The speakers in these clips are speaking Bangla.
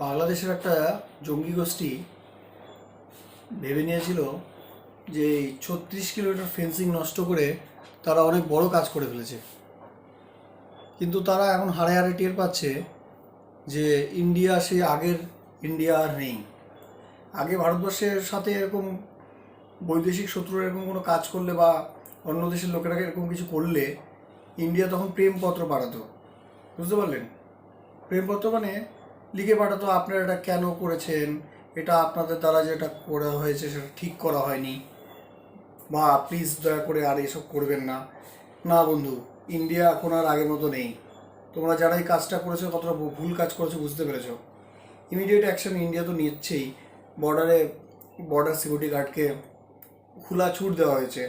বাংলাদেশের একটা জঙ্গি গোষ্ঠী ভেবে নিয়েছিল যে এই 36 কিলোমিটার ফেন্সিং নষ্ট করে তারা অনেক বড় কাজ করে ফেলেছে। কিন্তু তারা এখন হাড়ে হাড়ে টের পাচ্ছে যে ইন্ডিয়া সেই আগের ইন্ডিয়া আর নেই। আগে ভারতবর্ষের সাথে এরকম বৈদেশিক শত্রুরা এরকম কোনো কাজ করলে বা অন্য দেশের লোকেরা এরকম কিছু করলে ইন্ডিয়া তখন প্রেমপত্র পাঠাতো। বুঝতে পারলেন? প্রেমপত্র মানে লিখে পাঠাতো, আপনারা এটা কেন করেছেন, এটা আপনাদের দ্বারা যেটা করা হয়েছে সেটা ঠিক করা হয়নি, বা প্লিজ দয়া করে আর এসব করবেন না। না বন্ধু, ইন্ডিয়া এখন আর আগের মতো নেই। তোমরা যারা এই কাজটা করেছো কতটা ভুল কাজ করেছো বুঝতে পেরেছো। ইমিডিয়েট অ্যাকশন ইন্ডিয়া তো নিচ্ছেই। বর্ডারে বর্ডার সিকিউরিটি গার্ডকে খোলা ছুট দেওয়া হয়েছে,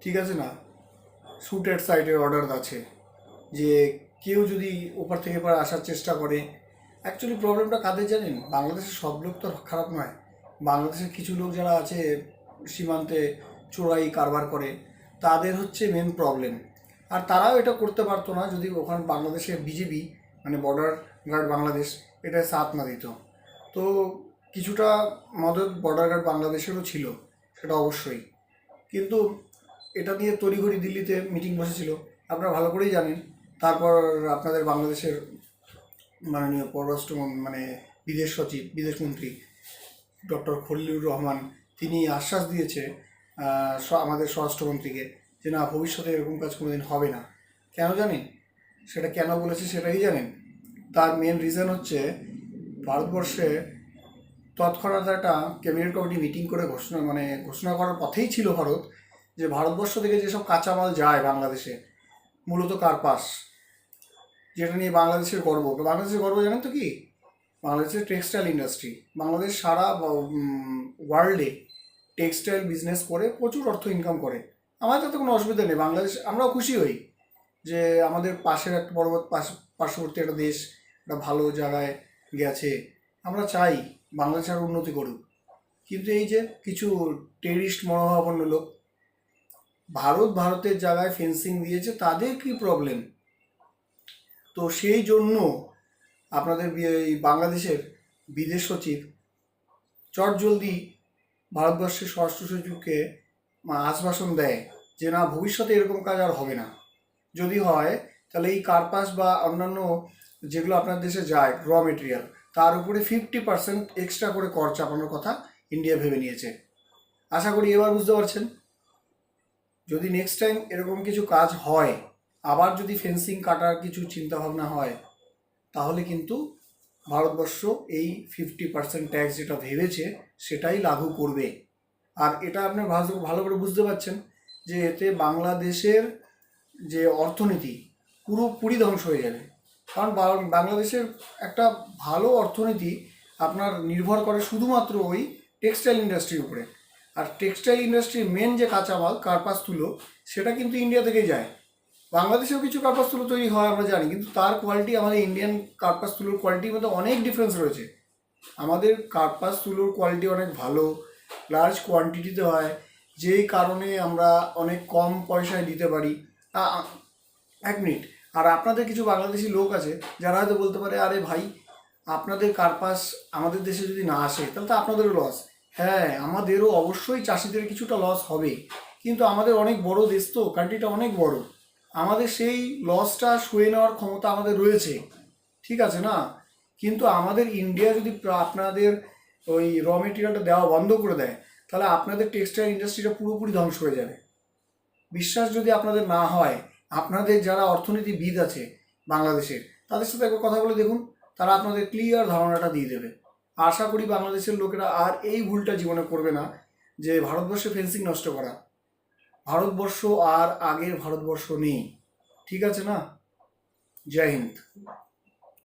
ঠিক আছে না? শুট অ্যাট সাইটের অর্ডার আছে যে কেউ যদি ওপার থেকে এবার আসার চেষ্টা করে। অ্যাকচুয়ালি প্রবলেমটা কাদের জানেন? বাংলাদেশের সব লোক তো খারাপ নয়। বাংলাদেশের কিছু লোক যারা আছে সীমান্তে চোরাই কারবার করে, তাদের হচ্ছে মেন প্রবলেম। আর তারাও এটা করতে পারতো না যদি ওখানে বাংলাদেশে বিজেপি মানে বর্ডার গার্ড বাংলাদেশ এটা সাথ না দিত। তো কিছুটা মদত বর্ডার গার্ড বাংলাদেশেরও ছিল, সেটা অবশ্যই। কিন্তু এটা নিয়ে তড়িঘড়ি দিল্লিতে মিটিং বসেছিল, আপনারা ভালো করেই জানেন। তারপর আপনাদের বাংলাদেশের মাননীয় পররাষ্ট্র মানে বিদেশ সচিব বিদেশমন্ত্রী ডক্টর খলিলুর রহমান তিনি আশ্বাস দিয়েছে আমাদের স্বরাষ্ট্রমন্ত্রীকে যে না, ভবিষ্যতে এরকম কাজ কোনোদিন হবে না। কেন জানেন? সেটা কেন বলেছে সেটাই জানেন? তার মেন রিজন হচ্ছে ভারতবর্ষে তৎক্ষণাৎ একটা ক্যাবিনেট কমিটি মিটিং করে ঘোষণা করার পথেই ছিল ভারত যে ভারতবর্ষ থেকে যেসব কাঁচামাল যায় বাংলাদেশে, মূলত কার্পাস, যেটা নিয়ে বাংলাদেশের গর্ব। বাংলাদেশের গর্ব জানেন তো কি? বাংলাদেশের টেক্সটাইল ইন্ডাস্ট্রি। বাংলাদেশ সারা ওয়ার্ল্ডে টেক্সটাইল বিজনেস করে প্রচুর অর্থ ইনকাম করে। আমাদের তাতে কোনো অসুবিধা নেই। বাংলাদেশ, আমরাও খুশি হই যে আমাদের পাশের একটা পার্শ্ববর্তী একটা দেশ একটা ভালো জায়গায় গেছে। আমরা চাই বাংলাদেশ আরও উন্নতি করুক। কিন্তু এই যে কিছু টেরিস্ট মনোভাবাপন্ন লোক ভারতের জায়গায় ফেন্সিং দিয়েছে, তাদের কি প্রবলেম? তো সেই জন্য আপনাদের এই বাংলাদেশের বিদেশ সচিব চটজলদি ভারতবর্ষের স্বরাষ্ট্র সচিবকে আশ্বাসন দেয় যে না, ভবিষ্যতে এরকম কাজ আর হবে না। যদি হয় তাহলে এই কার্পাস বা অন্যান্য যেগুলো আপনার দেশে যায় র মেটেরিয়াল, তার উপরে 50% এক্সট্রা করে কর চাপানোর কথা ইন্ডিয়া ভেবে নিয়েছে। আশা করি এবার বুঝতে পারছেন। যদি নেক্সট টাইম এরকম কিছু কাজ হয়, আবার যদি ফেন্সিং কাটার কিছু চিন্তাভাবনা হয়, তাহলে কিন্তু ভারতবর্ষ এই 50% ট্যাক্স যেটা ভেবেছে সেটাই লাগু করবে। আর এটা আপনি ভালো করে বুঝতে পারছেন যে এতে বাংলাদেশের যে অর্থনীতি পুরোপুরি ধ্বংস হয়ে যাবে। কারণ বাংলাদেশের একটা ভালো অর্থনীতি আপনার নির্ভর করে শুধুমাত্র ওই টেক্সটাইল ইন্ডাস্ট্রির উপরে। আর টেক্সটাইল ইন্ডাস্ট্রির মেন যে কাঁচামাল কার্পাস তুলো, সেটা কিন্তু ইন্ডিয়া থেকেই যায়। বাংলাদেশেও কিছু কার্পাস তুলো তৈরি হয় আমরা জানি, কিন্তু তার কোয়ালিটি আমাদের ইন্ডিয়ান কার্পাস তুলোর কোয়ালিটির মধ্যে অনেক ডিফারেন্স রয়েছে। আমাদের কার্পাস তুলোর কোয়ালিটি অনেক ভালো, লার্জ কোয়ান্টিটিতে হয়, যেই কারণে আমরা অনেক কম পয়সায় দিতে পারি। এক মিনিট। আর আপনাদের কিছু বাংলাদেশি লোক আছে যারা হয়তো বলতে পারে, আরে ভাই, আপনাদের কার্পাস আমাদের দেশে যদি না আসে তাহলে তো আপনাদেরও লস। হ্যাঁ, আমাদেরও অবশ্যই চাষিদের কিছুটা লস হবে, কিন্তু আমাদের অনেক বড় দেশ, তো কান্ট্রিটা অনেক বড়, আমাদের সেই লসটা সয়ে নেওয়ার ক্ষমতা আমাদের রয়েছে, ঠিক আছে না? কিন্তু আমাদের ইন্ডিয়া যদি আপনাদের ওই র মেটেরিয়ালটা দেওয়া বন্ধ করে দেয়, তাহলে আপনাদের টেক্সটাইল ইন্ডাস্ট্রিটা পুরোপুরি ধ্বংস হয়ে যাবে। বিশ্বাস যদি আপনাদের না হয়, আপনাদের যারা অর্থনীতিবিদ আছে বাংলাদেশের, তাদের সাথে একবার কথা বলে দেখুন, তারা আপনাদের ক্লিয়ার ধারণাটা দিয়ে দেবে। আশা করি বাংলাদেশের লোকেরা আর এই ভুলটা জীবনে করবে না যে ভারতবর্ষে ফেন্সিং নষ্ট করা। ভারতবর্ষ আর আগের ভারতবর্ষ নেই, ঠিক আছে না? জয় হিন্দ।